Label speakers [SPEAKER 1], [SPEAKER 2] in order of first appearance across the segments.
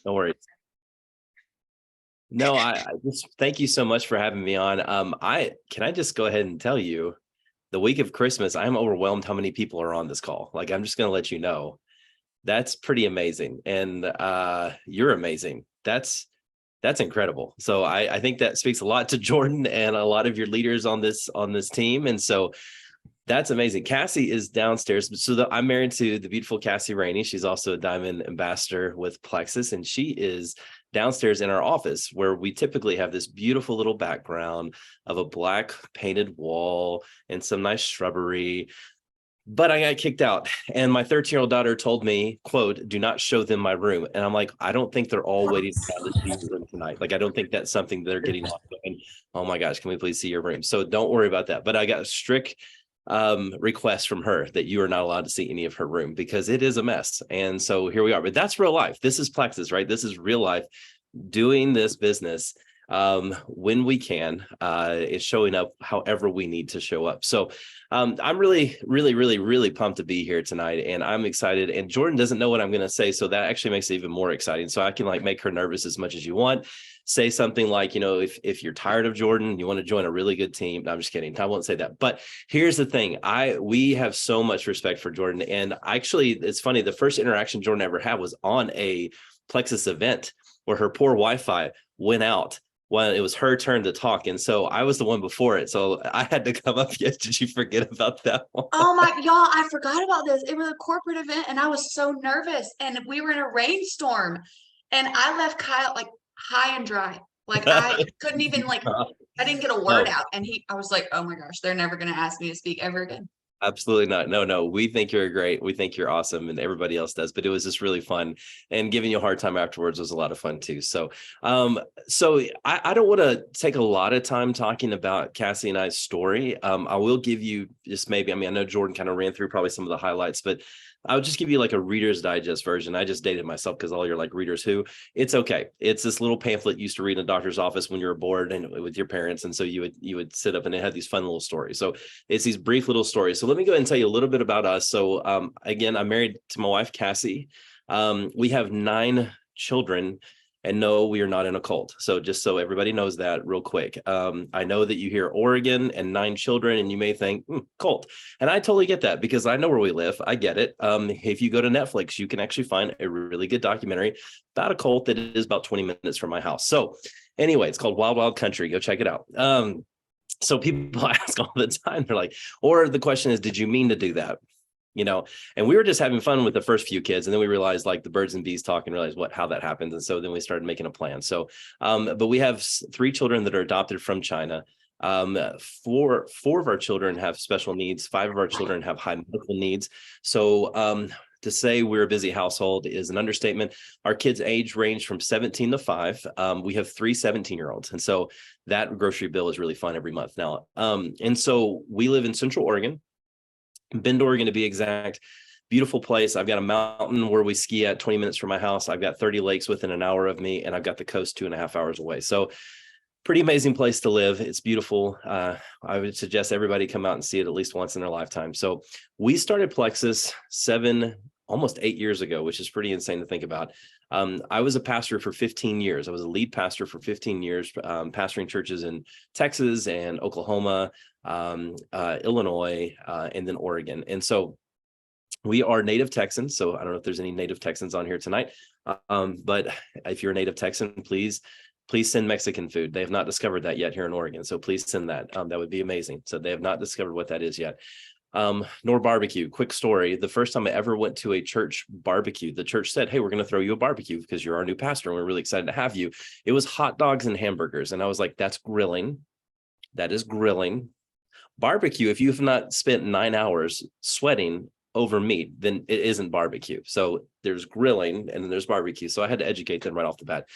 [SPEAKER 1] No worries. No, I just thank you so much for having me on. I just go ahead and tell you the week of Christmas, I'm overwhelmed how many people are on this call. Like, I'm just going to let you know that's pretty amazing. And you're amazing. That's incredible. So I think that speaks a lot to Jordan and a lot of your leaders on this team. And so that's amazing. Cassie is downstairs. So I'm married to the beautiful Cassie Raney. She's also a Diamond Ambassador with Plexus, and she is downstairs in our office where we typically have this beautiful little background of a black painted wall and some nice shrubbery. But I got kicked out, and my 13-year-old daughter told me, quote, "Do not show them my room." And I'm like, I don't think they're all waiting to see your room tonight. Like, I don't think that's something they're getting off. And oh my gosh, can we please see your room? So don't worry about that. But I got a strict request from her that you are not allowed to see any of her room because it is a mess. And so here we are. But that's real life. This is Plexus, right? This is real life doing this business when we can. It's showing up however we need to show up. So I'm really, really, really, really pumped to be here tonight, and I'm excited. And Jordan doesn't know what I'm going to say, so that actually makes it even more exciting. So I can like make her nervous as much as you want. Say something like, if you're tired of Jordan, you want to join a really good team. No, I'm just kidding. I won't say that. But here's the thing. We have so much respect for Jordan. And actually, it's funny. The first interaction Jordan ever had was on a Plexus event where her poor Wi-Fi went out when it was her turn to talk. And so I was the one before it. So I had to come up. Yes. Did you forget about that one?
[SPEAKER 2] Oh my, y'all, I forgot about this. It was a corporate event and I was so nervous and we were in a rainstorm and I left Kyle like high and dry. Like I couldn't even I didn't get a word
[SPEAKER 1] No.
[SPEAKER 2] out. And I was like, oh my gosh, they're never going to ask me to speak ever again.
[SPEAKER 1] Absolutely not. No. We think you're great. We think you're awesome, and everybody else does. But it was just really fun, and giving you a hard time afterwards was a lot of fun too. So I don't want to take a lot of time talking about Cassie and I's story. I will give you just maybe. I mean, I know Jordan kind of ran through probably some of the highlights, but I'll just give you like a Reader's Digest version. I just dated myself because all your like readers who. It's okay. It's this little pamphlet you used to read in a doctor's office when you were bored and with your parents, and so you would sit up and it had these fun little stories. So it's these brief little stories. So let me go ahead and tell you a little bit about us. So again, I'm married to my wife, Cassie. We have 9 children. And no, we are not in a cult. So just so everybody knows that real quick. I know that you hear Oregon and 9 children, and you may think cult. And I totally get that because I know where we live. I get it. If you go to Netflix, you can actually find a really good documentary about a cult that is about 20 minutes from my house. So anyway, it's called Wild Wild Country. Go check it out. So people ask all the time, they're like, or the question is, did you mean to do that? And we were just having fun with the first few kids. And then we realized like the birds and bees talk and realized how that happened. And so then we started making a plan. So, but we have 3 children that are adopted from China. Four of our children have special needs. 5 of our children have high medical needs. So, to say we're a busy household is an understatement. Our kids' age range from 17 to 5. We have 3 17-year-olds. And so that grocery bill is really fun every month now. And so we live in Central Oregon, Bend, Oregon to be exact. Beautiful place. I've got a mountain where we ski at 20 minutes from my house. I've got 30 lakes within an hour of me, and I've got the coast 2.5 hours away. So pretty amazing place to live. It's beautiful. I would suggest everybody come out and see it at least once in their lifetime. So we started Plexus almost 8 years ago, which is pretty insane to think about. I was a pastor for 15 years. I was a lead pastor for 15 years, pastoring churches in Texas and Oklahoma, Illinois, and then Oregon. And so we are native Texans. So I don't know if there's any native Texans on here tonight. But if you're a native Texan, please send Mexican food. They have not discovered that yet here in Oregon. So please send that. That would be amazing. So they have not discovered what that is yet. Nor barbecue. Quick story. The first time I ever went to a church barbecue, the church said, "Hey, we're going to throw you a barbecue because you're our new pastor and we're really excited to have you." It was hot dogs and hamburgers. And I was like, that's grilling. That is grilling. Barbecue, if you've not spent 9 hours sweating over meat, then it isn't barbecue. So there's grilling and then there's barbecue. So I had to educate them right off the bat.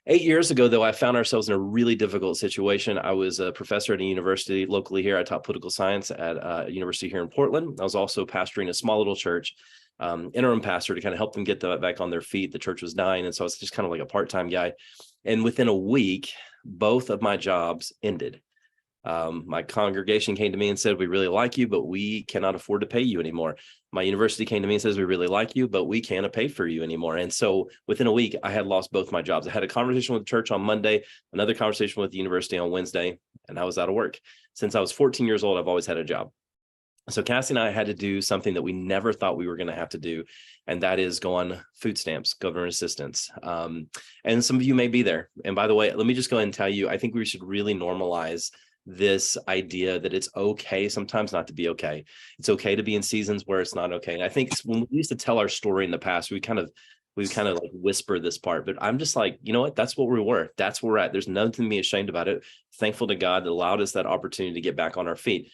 [SPEAKER 1] 8 years ago, though, I found ourselves in a really difficult situation. I was a professor at a university locally here. I taught political science at a university here in Portland. I was also pastoring a small little church, interim pastor to kind of help them get back on their feet. The church was dying. And so I was just kind of like a part-time guy. And within a week, both of my jobs ended. My congregation came to me and said, we really like you, but we cannot afford to pay you anymore. My university came to me and says, we really like you, but we can't pay for you anymore. And so within a week, I had lost both my jobs. I had a conversation with the church on Monday, another conversation with the university on Wednesday, and I was out of work. Since I was 14 years old, I've always had a job. So Cassie and I had to do something that we never thought we were going to have to do, and that is go on food stamps, government assistance. And some of you may be there. And by the way, let me just go ahead and tell you, I think we should really normalize this idea that it's okay sometimes not to be okay. It's okay to be in seasons where it's not okay. And I think when we used to tell our story in the past, we kind of like whisper this part, but I'm just like, you know what? That's what we were. That's where we're at. There's nothing to be ashamed about it. Thankful to God that allowed us that opportunity to get back on our feet.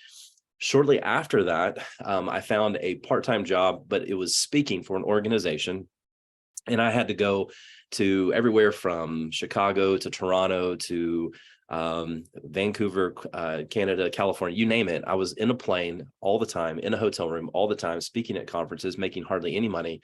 [SPEAKER 1] Shortly after that, I found a part-time job, but it was speaking for an organization. And I had to go to everywhere from Chicago to Toronto to Vancouver, Canada, California, you name it. I was in a plane all the time, in a hotel room all the time, speaking at conferences, making hardly any money.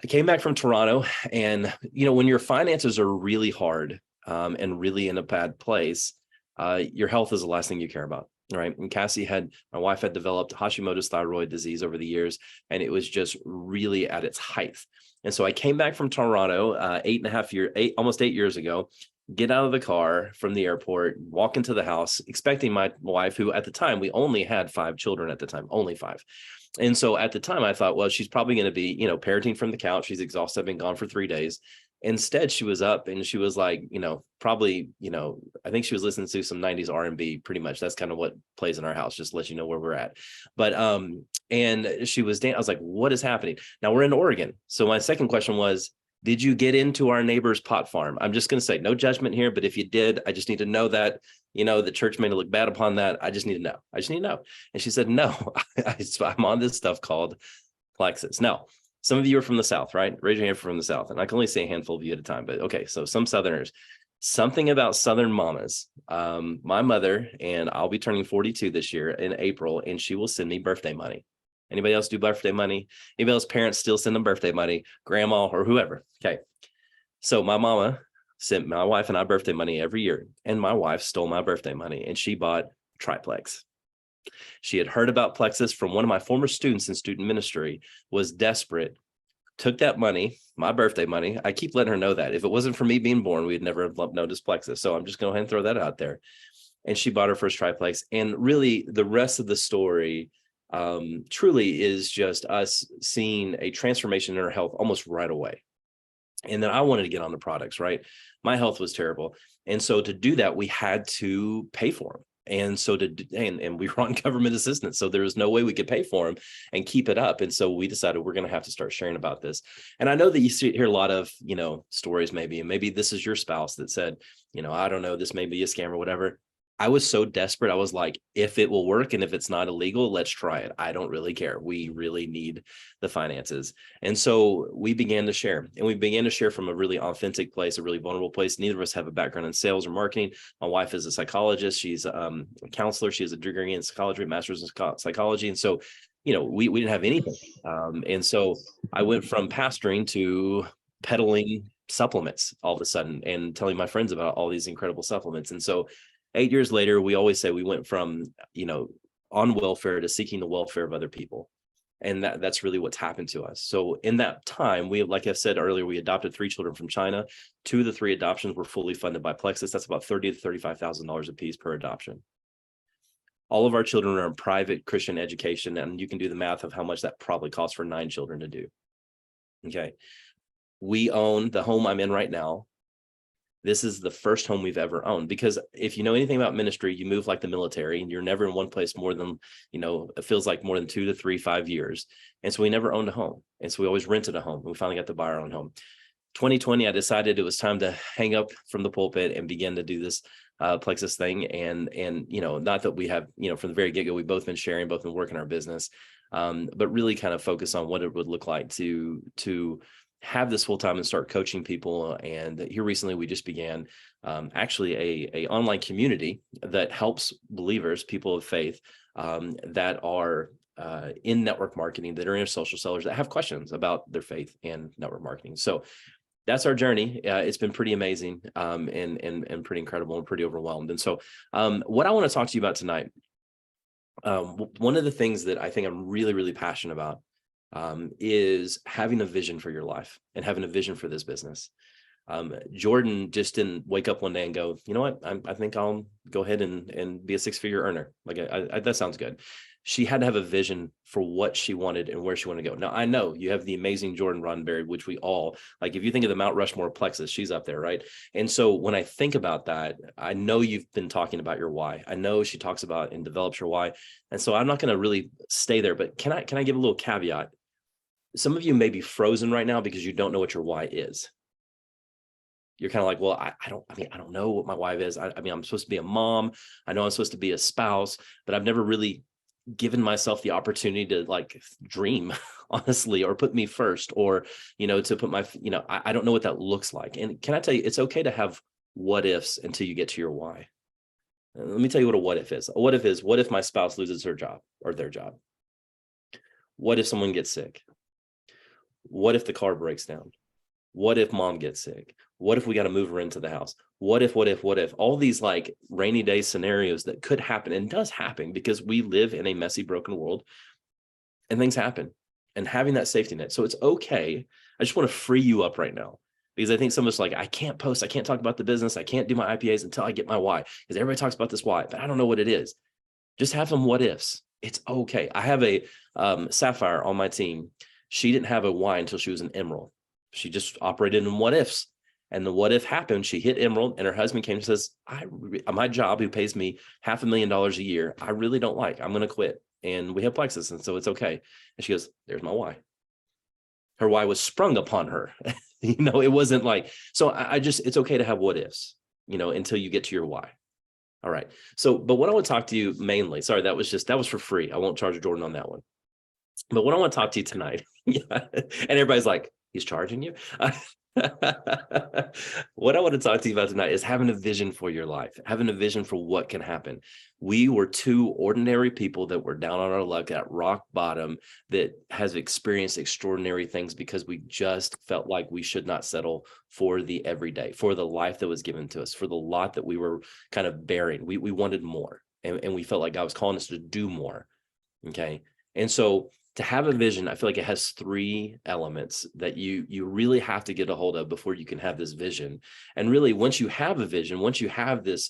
[SPEAKER 1] I came back from Toronto, and when your finances are really hard and really in a bad place, your health is the last thing you care about. Right. And my wife had developed Hashimoto's thyroid disease over the years, and it was just really at its height. And so I came back from Toronto almost 8 years ago, get out of the car from the airport, walk into the house, expecting my wife, who at the time, we only had 5 children at the time, only 5. And so at the time I thought, well, she's probably going to be, parenting from the couch. She's exhausted. I've been gone for 3 days. Instead, she was up and she was like, probably, I think she was listening to some 90s R&B. Pretty much that's kind of what plays in our house, just to let you know where we're at. But and she was I was like, what is happening? Now we're in Oregon. So my second question was, did you get into our neighbor's pot farm? I'm just going to say no judgment here, but if you did, I just need to know that, the church may look bad upon that. I just need to know. And she said, no, I'm on this stuff called Plexus. Now, some of you are from the South, right? Raise your hand from the South. And I can only say a handful of you at a time, but okay. So some Southerners, something about Southern mamas. My mother, and I'll be turning 42 this year in April, and she will send me birthday money. Anybody else do birthday money? Anybody else parents still send them birthday money? Grandma or whoever. Okay. So my mama sent my wife and I birthday money every year. And my wife stole my birthday money and she bought triplex. She had heard about Plexus from one of my former students in student ministry, was desperate, took that money, my birthday money. I keep letting her know that if it wasn't for me being born, we'd never have noticed Plexus. So I'm just going to go ahead and throw that out there. And she bought her first triplex. And really the rest of the story truly is just us seeing a transformation in her health almost right away. And then I wanted to get on the products, right? My health was terrible. And so to do that, we had to pay for them. And so and we were on government assistance. So there was no way we could pay for them and keep it up. And so we decided we're going to have to start sharing about this. And I know that you hear a lot of, stories maybe, and maybe this is your spouse that said, I don't know, this may be a scam or whatever. I was so desperate. I was like, if it will work and if it's not illegal, let's try it. I don't really care. We really need the finances. And so we began to share, and we began to share from a really authentic place, a really vulnerable place. Neither of us have a background in sales or marketing. My wife is a psychologist. She's a counselor. She has a degree in psychology, a master's in psychology. And so, we didn't have anything. And so I went from pastoring to peddling supplements all of a sudden and telling my friends about all these incredible supplements. And so 8 years later, we always say we went from, on welfare to seeking the welfare of other people. And that's really what's happened to us. So in that time, like I said earlier, we adopted 3 children from China. 2 of the 3 adoptions were fully funded by Plexus. That's about $30,000 to $35,000 a piece per adoption. All of our children are in private Christian education, and you can do the math of how much that probably costs for 9 children to do. Okay. We own the home I'm in right now. This is the first home we've ever owned, because if you know anything about ministry, you move like the military and you're never in one place more than, it feels like more than 2 to 3, 5 years. And so we never owned a home. And so we always rented a home. We finally got to buy our own home. 2020, I decided it was time to hang up from the pulpit and begin to do this Plexus thing. And not that we have, from the very get-go, we've both been sharing, both been working our business, but really kind of focus on what it would look like to have this full time and start coaching people. And here recently, we just began actually a online community that helps believers, people of faith, that are in network marketing, that are in social sellers, that have questions about their faith and network marketing. So that's our journey. It's been pretty amazing, and pretty incredible and pretty overwhelmed. And so, what I want to talk to you about tonight, one of the things that I think I'm really, really passionate about, is having a vision for your life and having a vision for this business. Jordan just didn't wake up one day and go, you know what, I think I'll go ahead and be a six-figure earner. Like, that sounds good. She had to have a vision for what she wanted and where she wanted to go. Now, I know you have the amazing Jordan Roddenberry, which we all like. If you think of the Mount Rushmore plexus, she's up there, right? And so when I think about that, I know you've been talking about your why. I know she talks about and develops your why. And so I'm not going to really stay there, but can I give a little caveat? Some of you may be frozen right now because you don't know what your why is. You're kind of like, well, I don't know what my why is. I mean, I'm supposed to be a mom. I know I'm supposed to be a spouse, but I've never really given myself the opportunity to like dream, honestly, or put me first, or, to put my, I don't know what that looks like. And can I tell you, it's okay to have what ifs until you get to your why. Let me tell you what a what if is. A what if is, what if my spouse loses her job or their job? What if someone gets sick? What if the car breaks down? What if mom gets sick? What if we got to move her into the house? What if, all these like rainy day scenarios that could happen and does happen because we live in a messy, broken world and things happen, and having that safety net. So it's okay. I just want to free you up right now because I think some of us like, I can't post, I can't talk about the business. I can't do my IPAs until I get my why, because everybody talks about this why, but I don't know what it is. Just have some what ifs. It's okay. I have a Sapphire on my team. She didn't have a why until she was an Emerald. She just operated in what ifs. And the what if happened, she hit Emerald, and her husband came and says, my job, who pays me $500,000 a year, I really don't like. I'm going to quit. And we have plexus, and so it's okay. And she goes, there's my why. Her why was sprung upon her. It wasn't like, so it's okay to have what ifs, until you get to your why. All right. So, but what I want to talk to you mainly, sorry, that was for free. I won't charge Jordan on that one. But what I want to talk to you tonight, and everybody's like, he's charging you. What I want to talk to you about tonight is having a vision for your life, having a vision for what can happen. We were two ordinary people that were down on our luck at rock bottom, that has experienced extraordinary things because we just felt like we should not settle for the everyday, for the life that was given to us, for the lot that we were kind of bearing. We wanted more, and we felt like God was calling us to do more. Okay. And so to have a vision, I feel like it has three elements that you really have to get a hold of before you can have this vision. And really, once you have a vision, once you have this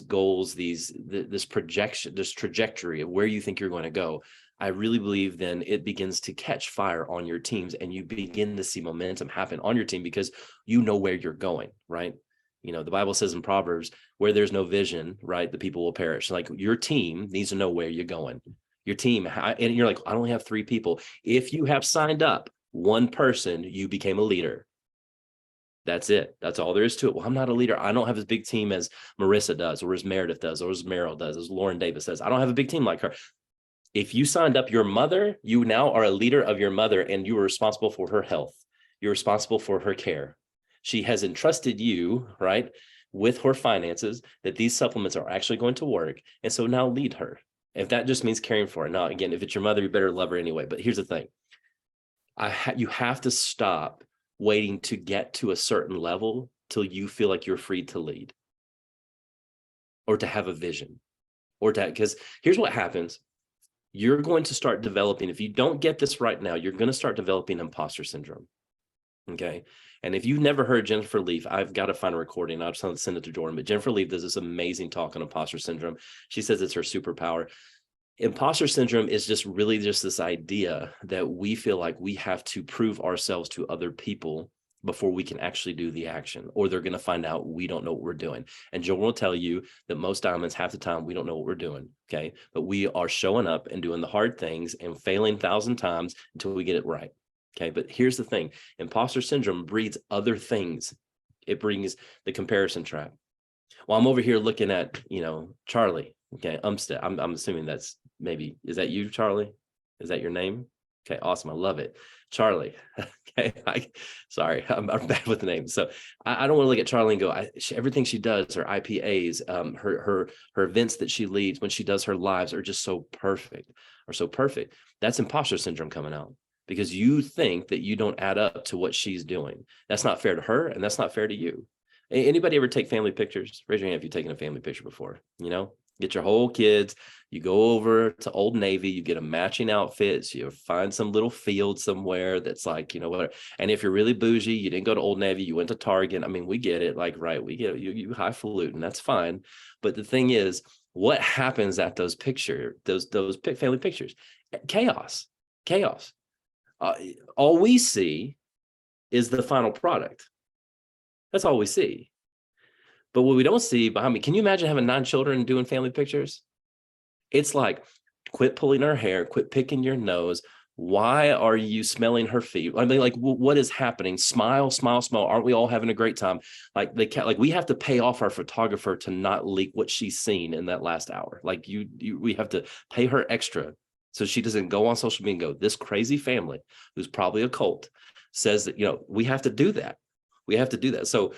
[SPEAKER 1] goals, this projection, this trajectory of where you think you're going to go, I really believe then it begins to catch fire on your teams, and you begin to see momentum happen on your team because you know where you're going, right? The Bible says in Proverbs, where there's no vision, right, the people will perish. Like, your team needs to know where you're going. Your team, and you're like, I only have 3 people. If you have signed up one person, you became a leader. That's it. That's all there is to it. Well, I'm not a leader. I don't have as big team as Marissa does, or as Meredith does, or as Meryl does, as Lauren Davis does. I don't have a big team like her. If you signed up your mother, you now are a leader of your mother, and you are responsible for her health. You're responsible for her care. She has entrusted you, right, with her finances, that these supplements are actually going to work. And so now lead her. If that just means caring for her. Now, again, if it's your mother, you better love her anyway. But here's the thing. You have to stop waiting to get to a certain level till you feel like you're free to lead, or to have a vision, because here's what happens. You're going to start developing, if you don't get this right now, you're going to start developing imposter syndrome. Okay. And if you've never heard Jennifer Leaf, I've got to find a recording. I'll just send it to Jordan. But Jennifer Leaf does this amazing talk on imposter syndrome. She says it's her superpower. Imposter syndrome is just this idea that we feel like we have to prove ourselves to other people before we can actually do the action, or they're going to find out we don't know what we're doing. And Joel will tell you that most diamonds, half the time, we don't know what we're doing. Okay. But we are showing up and doing the hard things and failing 1,000 times until we get it right. Okay. But here's the thing. Imposter syndrome breeds other things. It brings the comparison trap. Well, I'm over here looking at, Charlie. Okay. I'm assuming that's maybe, is that you, Charlie? Is that your name? Okay. Awesome. I love it. Charlie. Okay. Sorry, I'm bad with the name. So I don't want to look at Charlie and go, everything she does, her IPAs, her events that she leads, when she does her lives, are just so perfect. That's imposter syndrome coming out. because you think that you don't add up to what she's doing. That's not fair to her, and that's not fair to you. Anybody ever take family pictures? Raise your hand if you've taken a family picture before. Get your whole kids, you go over to Old Navy, you get a matching outfits, you find some little field somewhere that's like, whatever. And if you're really bougie, you didn't go to Old Navy, you went to Target. I mean, we get it. Like, right, we get it. You highfalutin, that's fine. But the thing is, what happens at those family pictures? Chaos. All we see is the final product. That's all we see. But what we don't see behind me, can you imagine having 9 children doing family pictures? It's like, quit pulling her hair, quit picking your nose. Why are you smelling her feet? I mean, like, what is happening? Smile, smile, smile. Aren't we all having a great time? Like, we have to pay off our photographer to not leak what she's seen in that last hour. Like, we have to pay her extra so she doesn't go on social media and go, this crazy family who's probably a cult says that, we have to do that. We have to do that. So,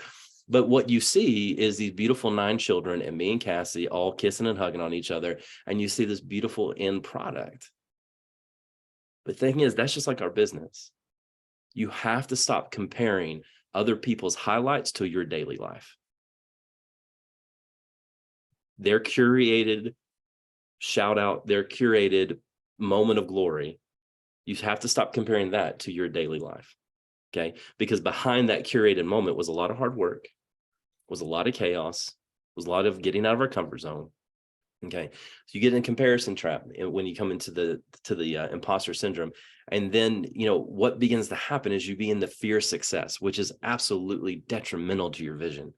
[SPEAKER 1] but what you see is these beautiful 9 children and me and Cassie all kissing and hugging on each other. And you see this beautiful end product. But the thing is, that's just like our business. You have to stop comparing other people's highlights to your daily life. Their curated shout out, their curated moment of glory. You have to stop comparing that to your daily life. Okay. Because behind that curated moment was a lot of hard work, was a lot of chaos, was a lot of getting out of our comfort zone. Okay. So you get in comparison trap when you come into the imposter syndrome. And then, what begins to happen is you begin to fear success, which is absolutely detrimental to your vision.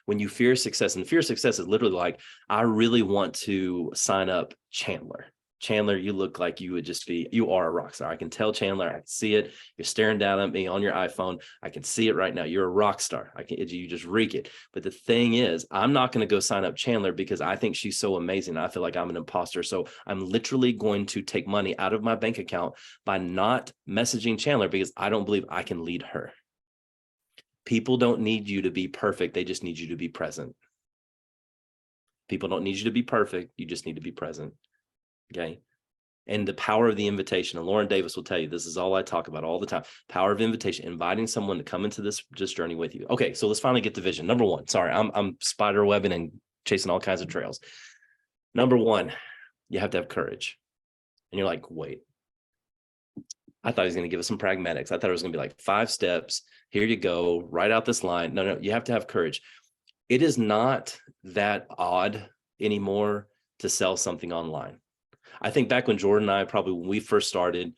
[SPEAKER 1] When you fear success, and fear success is literally like, I really want to sign up Chandler. Chandler, you look like you are a rock star. I can tell, Chandler, I can see it. You're staring down at me on your iPhone. I can see it right now. You're a rock star. You just reek it. But the thing is, I'm not going to go sign up Chandler because I think she's so amazing. I feel like I'm an imposter. So I'm literally going to take money out of my bank account by not messaging Chandler because I don't believe I can lead her. People don't need you to be perfect. They just need you to be present. People don't need you to be perfect. You just need to be present. Okay. And the power of the invitation. And Lauren Davis will tell you, this is all I talk about all the time. Power of invitation, inviting someone to come into this journey with you. Okay. So let's finally get to vision. Number 1, sorry, I'm spider webbing and chasing all kinds of trails. Number 1, you have to have courage. And you're like, wait, I thought he was going to give us some pragmatics. I thought it was going to be like 5 steps. Here you go. Write out this line. No, you have to have courage. It is not that odd anymore to sell something online. I think back when Jordan and I, probably when we first started,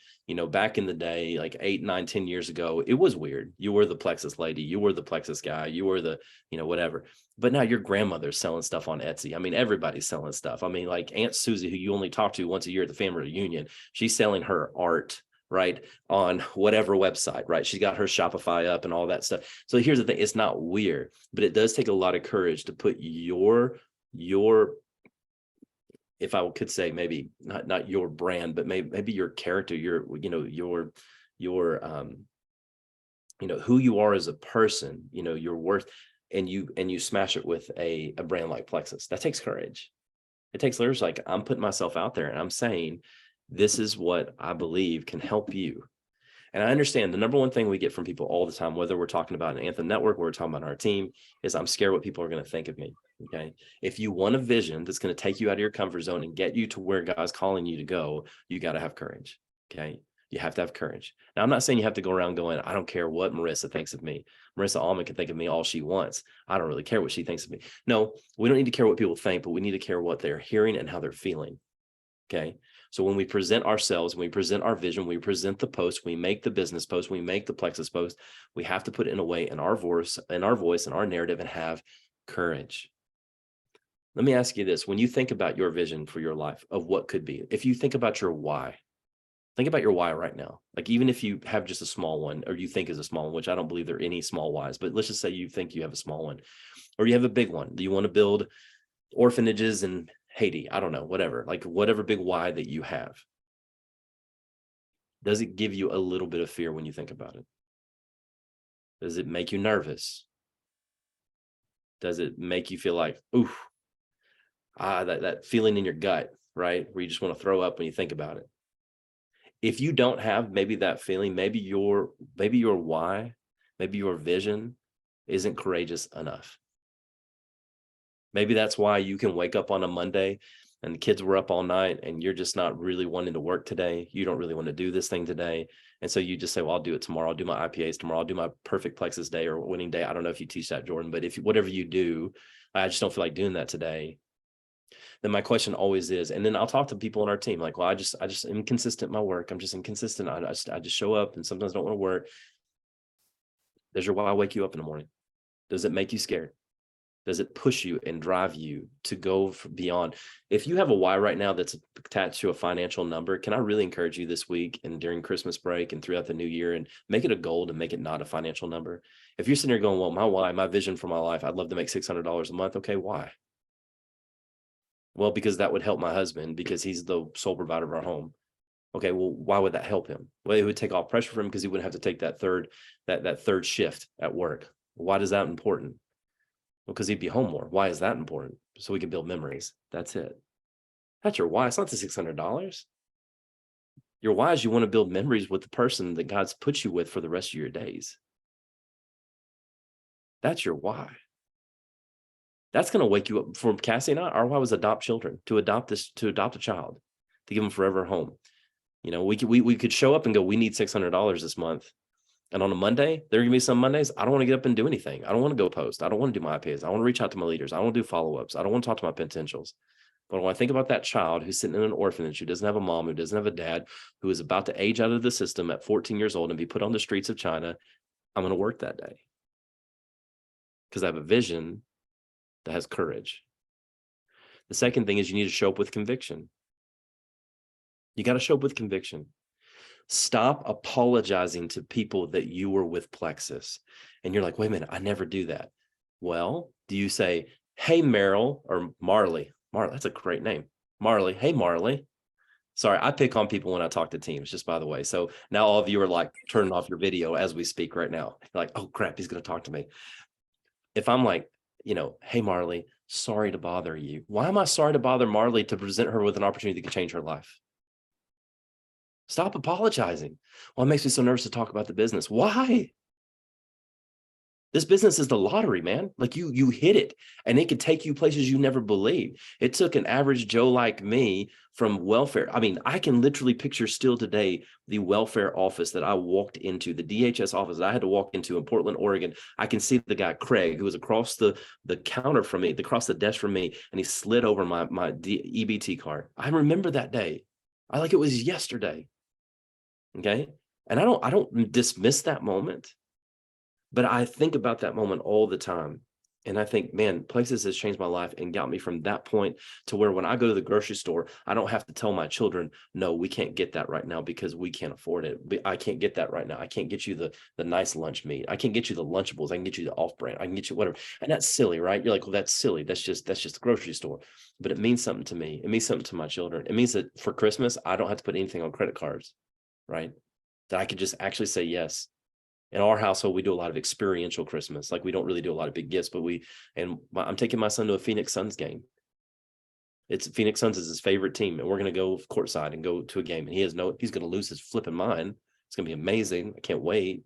[SPEAKER 1] back in the day, like 8, 9, 10 years ago, it was weird. You were the plexus lady, you were the plexus guy, you were the, whatever. But now your grandmother's selling stuff on Etsy. I mean, everybody's selling stuff. I mean, like Aunt Susie, who you only talk to once a year at the family reunion, she's selling her art, right, on whatever website, right? She's got her Shopify up and all that stuff. So here's the thing, it's not weird, but it does take a lot of courage to put your if I could say, maybe not your brand, but maybe your character, your who you are as a person, your worth, and you smash it with a brand like Plexus. That takes courage. It takes courage. Like, I'm putting myself out there and I'm saying, this is what I believe can help you. And I understand the number one thing we get from people all the time, whether we're talking about an Anthem Network or we're talking about our team, is I'm scared what people are going to think of me. Okay. If you want a vision that's going to take you out of your comfort zone and get you to where God's calling you to go, you got to have courage. Okay. You have to have courage. Now, I'm not saying you have to go around going, I don't care what Marissa thinks of me. Marissa Allman can think of me all she wants. I don't really care what she thinks of me. No, we don't need to care what people think, but we need to care what they're hearing and how they're feeling. Okay. So when we present ourselves, when we present our vision, we present the post, we make the business post, we make the Plexus post, we have to put it in a way in our voice, and our narrative, and have courage. Let me ask you this. When you think about your vision for your life of what could be, if you think about your why, think about your why right now. Like, even if you have just a small one, or you think is a small one, which I don't believe there are any small whys, but let's just say you think you have a small one, or you have a big one. Do you want to build orphanages in Haiti? I don't know, whatever, like whatever big why that you have. Does it give you a little bit of fear when you think about it? Does it make you nervous? Does it make you feel like, ooh, that feeling in your gut, right? Where you just want to throw up when you think about it. If you don't have maybe that feeling, maybe your why, maybe your vision isn't courageous enough. Maybe that's why you can wake up on a Monday and the kids were up all night and you're just not really wanting to work today. You don't really want to do this thing today. And so you just say, well, I'll do it tomorrow. I'll do my IPAs tomorrow. I'll do my perfect plexus day or winning day. I don't know if you teach that, Jordan, but if whatever you do, I just don't feel like doing that today. Then my question always is, and then I'll talk to people on our team like, well, I just inconsistent in my work. I'm just inconsistent. I just show up and sometimes don't want to work. Does your why wake you up in the morning? Does it make you scared? Does it push you and drive you to go beyond? If you have a why right now that's attached to a financial number, can I really encourage you this week and during Christmas break and throughout the new year and make it a goal to make it not a financial number? If you're sitting there going, well, my why, my vision for my life, I'd love to make $600 a month. Okay, why? Well, because that would help my husband because he's the sole provider of our home. Okay, well, why would that help him? Well, it would take off pressure from him because he wouldn't have to take that third shift at work. Why is that important? Because he'd be home more. Why is that important? So we can build memories. That's it. That's your why. It's not the $600. Your why is you want to build memories with the person that God's put you with for the rest of your days. That's your why. That's going to wake you up. For Cassie and I, our why was adopt children, to adopt a child, to give them forever home. You know, we could show up and go, we need $600 this month. And on a Monday, there are going to be some Mondays, I don't want to get up and do anything. I don't want to go post. I don't want to do my IPAs. I want to reach out to my leaders. I want to do follow-ups. I don't want to talk to my potentials. But when I think about that child who's sitting in an orphanage, who doesn't have a mom, who doesn't have a dad, who is about to age out of the system at 14 years old and be put on the streets of China, I'm going to work that day. Because I have a vision that has courage. The second thing is you need to show up with conviction. You got to show up with conviction. Stop apologizing to people that you were with Plexus. And you're like, wait a minute, I never do that. Well, do you say, hey, Meryl or Marley? Marley, that's a great name. Marley, hey, Marley. Sorry, I pick on people when I talk to teams, just by the way. So now all of you are like turning off your video as we speak right now. You're like, oh, crap, he's going to talk to me. If I'm like, hey, Marley, sorry to bother you. Why am I sorry to bother Marley to present her with an opportunity that could change her life? Stop apologizing. Well, it makes me so nervous to talk about the business. Why? This business is the lottery, man. Like you hit it and it could take you places you never believed. It took an average Joe like me from welfare. I mean, I can literally picture still today the welfare office that I walked into, the DHS office that I had to walk into in Portland, Oregon. I can see the guy, Craig, who was across the counter from me, across the desk from me, and he slid over my EBT card. I remember that day. I like it was yesterday. Okay. And I don't dismiss that moment, but I think about that moment all the time. And I think, man, Places has changed my life and got me from that point to where when I go to the grocery store, I don't have to tell my children, no, we can't get that right now because we can't afford it. I can't get that right now. I can't get you the nice lunch meat. I can't get you the Lunchables. I can get you the off-brand. I can get you whatever. And that's silly, right? You're like, well, that's silly. That's just the grocery store. But it means something to me. It means something to my children. It means that for Christmas, I don't have to put anything on credit cards, right? That I could just actually say yes. In our household, we do a lot of experiential Christmas. Like we don't really do a lot of big gifts, but I'm taking my son to a Phoenix Suns game. It's Phoenix Suns is his favorite team, and we're going to go courtside and go to a game. And he's going to lose his flipping mind. It's going to be amazing. I can't wait.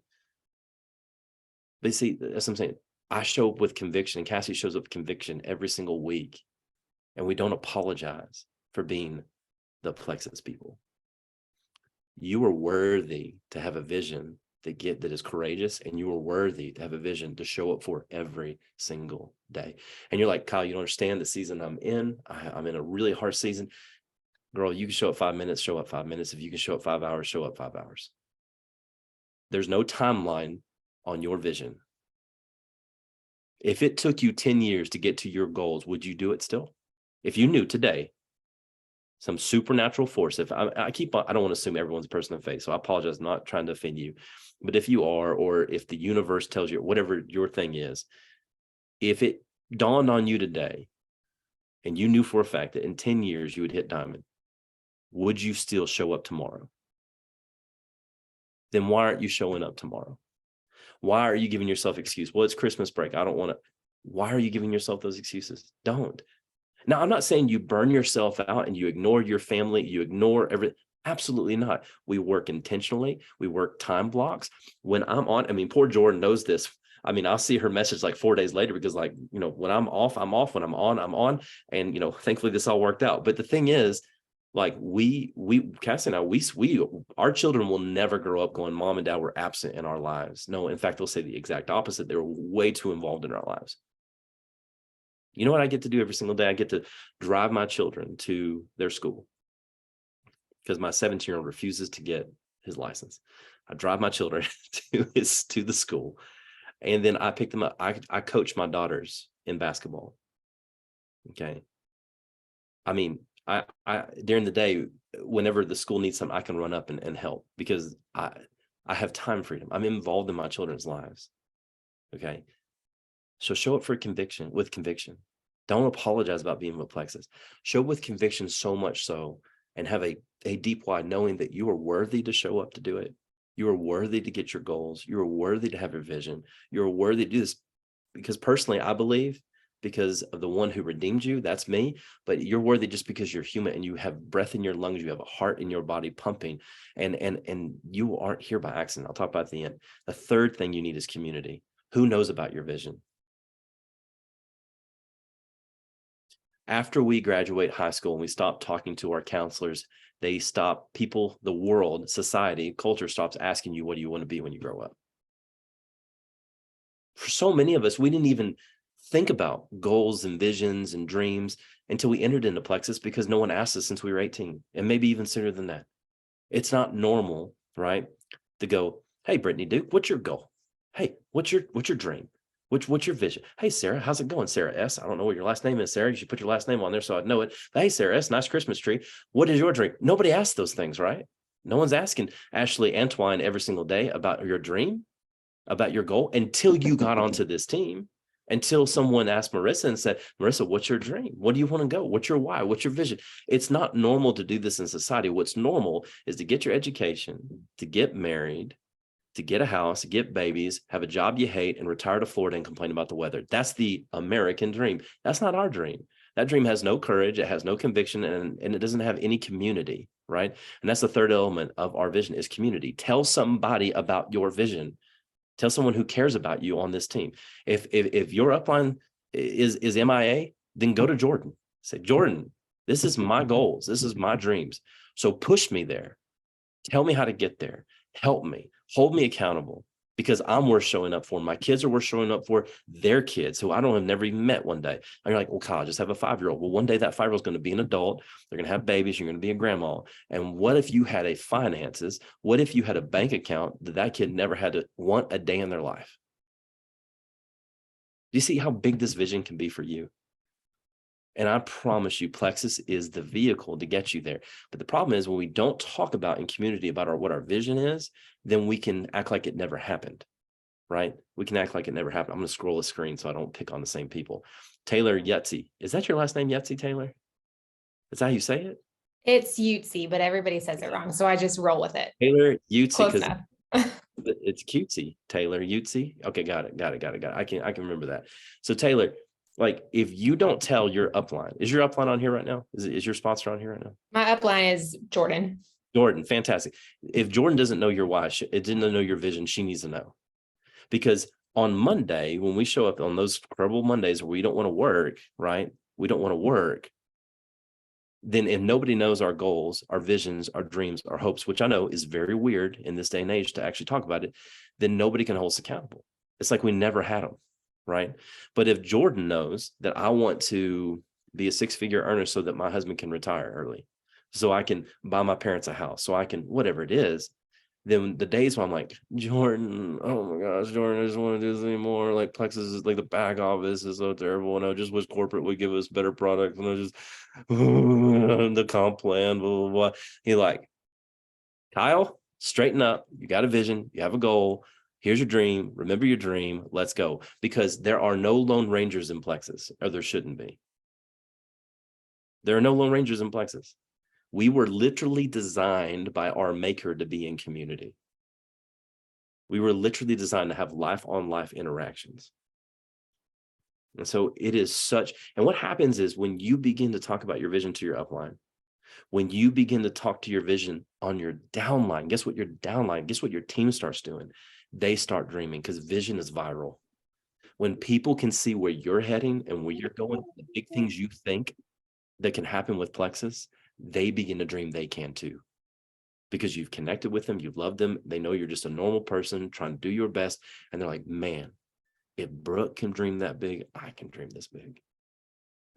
[SPEAKER 1] But see, that's what I'm saying. I show up with conviction, and Cassie shows up with conviction every single week. And we don't apologize for being the Plexus people. You are worthy to have a vision that is courageous, and you are worthy to have a vision to show up for every single day. And you're like, Kyle, you don't understand the season I'm in. I'm in a really hard season. Girl, you can show up 5 minutes, show up 5 minutes. If you can show up 5 hours, show up 5 hours. There's no timeline on your vision. If it took you 10 years to get to your goals, would you do it still? If you knew today some supernatural force, if I don't want to assume everyone's a person of faith, so I apologize, I'm not trying to offend you, but if you are, or if the universe tells you, whatever your thing is, if it dawned on you today and you knew for a fact that in 10 years you would hit diamond, would you still show up tomorrow? Then why aren't you showing up tomorrow? Why are you giving yourself excuse? Well, it's Christmas break. I don't want to. Why are you giving yourself those excuses? Don't. Now, I'm not saying you burn yourself out and you ignore your family, you ignore everything. Absolutely not. We work intentionally. We work time blocks. When I'm on, I mean, poor Jordan knows this. I mean, I'll see her message like 4 days later because, like, when I'm off, I'm off. When I'm on, I'm on. And, thankfully this all worked out. But the thing is, like, Cassie and I, our children will never grow up going, Mom and Dad were absent in our lives. No, in fact, they'll say the exact opposite. They were way too involved in our lives. You know what I get to do every single day? I get to drive my children to their school because my 17-year-old refuses to get his license. I drive my children to the school, and then I pick them up. I coach my daughters in basketball. Okay. I mean, I during the day, whenever the school needs something, I can run up and help because I have time freedom. I'm involved in my children's lives. Okay. So show up with conviction. Don't apologize about being with Plexus. Show with conviction, so much so, and have a deep why, knowing that you are worthy to show up to do it. You are worthy to get your goals. You are worthy to have your vision. You're worthy to do this because personally, I believe, because of the one who redeemed you, that's me, but you're worthy just because you're human and you have breath in your lungs, you have a heart in your body pumping, and you aren't here by accident. I'll talk about the end. The third thing you need is community. Who knows about your vision? After we graduate high school and we stop talking to our counselors, they stop, people, the world, society, culture stops asking you, what do you want to be when you grow up? For so many of us, we didn't even think about goals and visions and dreams until we entered into Plexus because no one asked us since we were 18, and maybe even sooner than that. It's not normal, right, to go, hey, Brittany Duke, what's your goal? Hey, what's your dream? What's your vision? Hey, Sarah, how's it going? Sarah S. I don't know what your last name is, Sarah. You should put your last name on there so I'd know it. But hey, Sarah S., nice Christmas tree. What is your dream? Nobody asks those things, right? No one's asking Ashley Antoine every single day about your dream, about your goal, until you got onto this team, until someone asked Marissa and said, Marissa, what's your dream? What do you want to go? What's your why? What's your vision? It's not normal to do this in society. What's normal is to get your education, to get married, to get a house, get babies, have a job you hate, and retire to Florida and complain about the weather. That's the American dream. That's not our dream. That dream has no courage, it has no conviction, and it doesn't have any community, right? And that's the third element of our vision is community. Tell somebody about your vision. Tell someone who cares about you on this team. If your upline is MIA, then go to Jordan. Say, Jordan, this is my goals. This is my dreams. So push me there. Tell me how to get there. Help me. Hold me accountable because I'm worth showing up for. My kids are worth showing up for. Their kids who I don't have never even met one day. And you're like, well, Kyle, I just have a 5-year-old. Well, one day that 5-year-old is going to be an adult. They're going to have babies. You're going to be a grandma. And what if you had a finances? What if you had a bank account that kid never had to want a day in their life? Do you see how big this vision can be for you? And I promise you, Plexus is the vehicle to get you there. But the problem is when we don't talk about in community about what our vision is, then we can act like it never happened, right? We can act like it never happened. I'm going to scroll the screen so I don't pick on the same people. Taylor Yetzi. Is that your last name, Yetzi, Taylor? Is that how you say it?
[SPEAKER 3] It's Utsi, but everybody says it wrong. So I just roll with it.
[SPEAKER 1] Taylor Yetzi,
[SPEAKER 3] Close enough.
[SPEAKER 1] It's cutesy. Taylor Yetzi. Okay, got it. I can remember that. So Taylor, like, if you don't tell your upline, is your upline on here right now? Is your sponsor on here right now?
[SPEAKER 3] My upline is Jordan.
[SPEAKER 1] Jordan, fantastic. If Jordan doesn't know your why, it didn't know your vision, she needs to know. Because on Monday, when we show up on those incredible Mondays where we don't want to work, right? We don't want to work. Then if nobody knows our goals, our visions, our dreams, our hopes, which I know is very weird in this day and age to actually talk about it, then nobody can hold us accountable. It's like we never had them, right? But if Jordan knows that I want to be a 6-figure earner so that my husband can retire early, so I can buy my parents a house, so I can, whatever it is, then the days when I'm like, Jordan, oh my gosh, Jordan, I just want to do this anymore. Like Plexus is like the back office is so terrible. And I just wish corporate would give us better products. And I just, the comp plan, blah, blah, blah. He like, Kyle, straighten up. You got a vision. You have a goal. Here's your dream. Remember your dream. Let's go. Because there are no Lone Rangers in Plexus, or there shouldn't be. There are no Lone Rangers in Plexus. We were literally designed by our maker to be in community. We were literally designed to have life-on-life interactions. And so it is such, and what happens is when you begin to talk about your vision to your upline, When you begin to talk to your vision on your downline, guess what your team starts doing? They start dreaming, because vision is viral. When people can see where you're heading and where you're going, the big things you think that can happen with Plexus, they begin to dream they can too. Because you've connected with them, you've loved them, they know you're just a normal person trying to do your best. And they're like, man, if Brooke can dream that big, I can dream this big.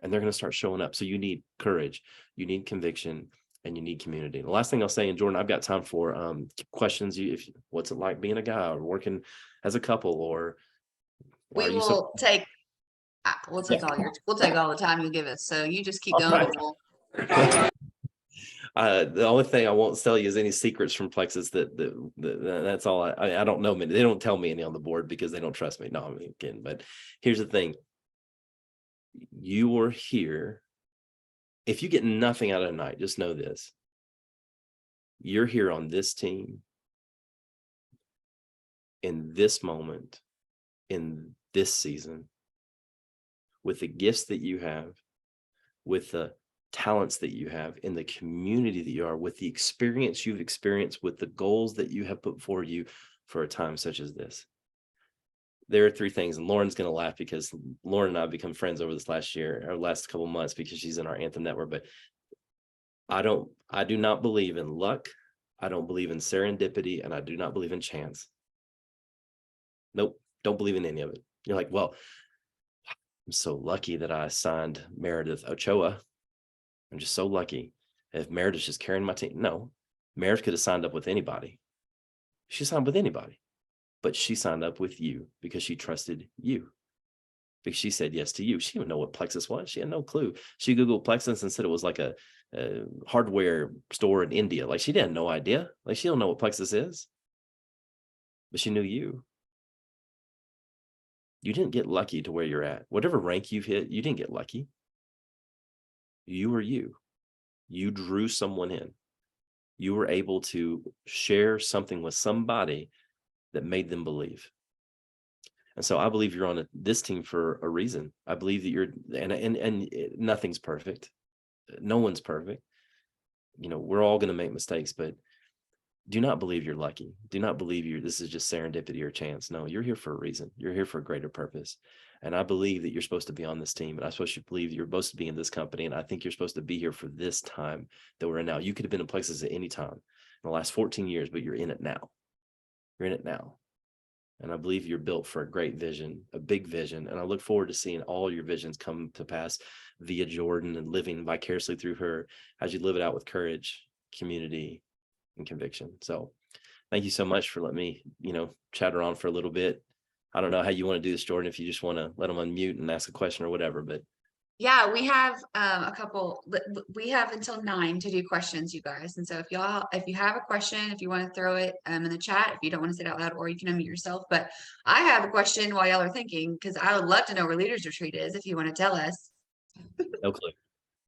[SPEAKER 1] And they're going to start showing up. So you need courage, you need conviction, and you need community. The last thing I'll say, and Jordan, I've got time for questions. What's it like being a guy or working as a couple, or
[SPEAKER 2] We will take we'll take all the time you give us. So you just keep going.
[SPEAKER 1] Right. The only thing I won't tell you is any secrets from Plexus. That's all. I don't know many. They don't tell me any on the board because they don't trust me. No, I'm kidding. But here's the thing. You are here. If you get nothing out of the night, just know this. You're here on this team in this moment, in this season, with the gifts that you have, with the talents that you have, in the community that you are, with the experience you've experienced, with the goals that you have put forward you for a time such as this. There are three things, and Lauren's going to laugh because Lauren and I have become friends over this last year or last couple of months because she's in our Anthem network. But I do not believe in luck. I don't believe in serendipity, and I do not believe in chance. Nope, don't believe in any of it. You're like, well, I'm so lucky that I signed Meredith Ochoa. I'm just so lucky. If Meredith's just carrying my team. No, Meredith could have signed up with anybody. She signed with anybody. But she signed up with you because she trusted you. Because she said yes to you. She didn't know what Plexus was. She had no clue. She Googled Plexus and said it was like a hardware store in India. Like, she had no idea. Like, she don't know what Plexus is. But she knew you. You didn't get lucky to where you're at. Whatever rank you've hit, you didn't get lucky. You were you. You drew someone in. You were able to share something with somebody that made them believe. And so I believe you're on this team for a reason. I believe that you're, and nothing's perfect. No one's perfect. You know, we're all going to make mistakes, but do not believe you're lucky. Do not believe this is just serendipity or chance. No, you're here for a reason. You're here for a greater purpose. And I believe that you're supposed to be on this team. And I suppose you believe you're supposed to be in this company. And I think you're supposed to be here for this time that we're in now. You could have been in Plexus at any time in the last 14 years, but you're in it now. You're in it now. And I believe you're built for a great vision, a big vision. And I look forward to seeing all your visions come to pass via Jordan and living vicariously through her as you live it out with courage, community, and conviction. So thank you so much for letting me, chatter on for a little bit. I don't know how you want to do this, Jordan, if you just want to let them unmute and ask a question or whatever, but.
[SPEAKER 2] Yeah, we have a couple, we have until 9 to do questions, you guys. And so if you have a question, if you want to throw it in the chat, if you don't want to say it out loud, or you can unmute yourself. But I have a question while y'all are thinking, because I would love to know where Leaders Retreat is if you want to tell us.
[SPEAKER 1] No clue.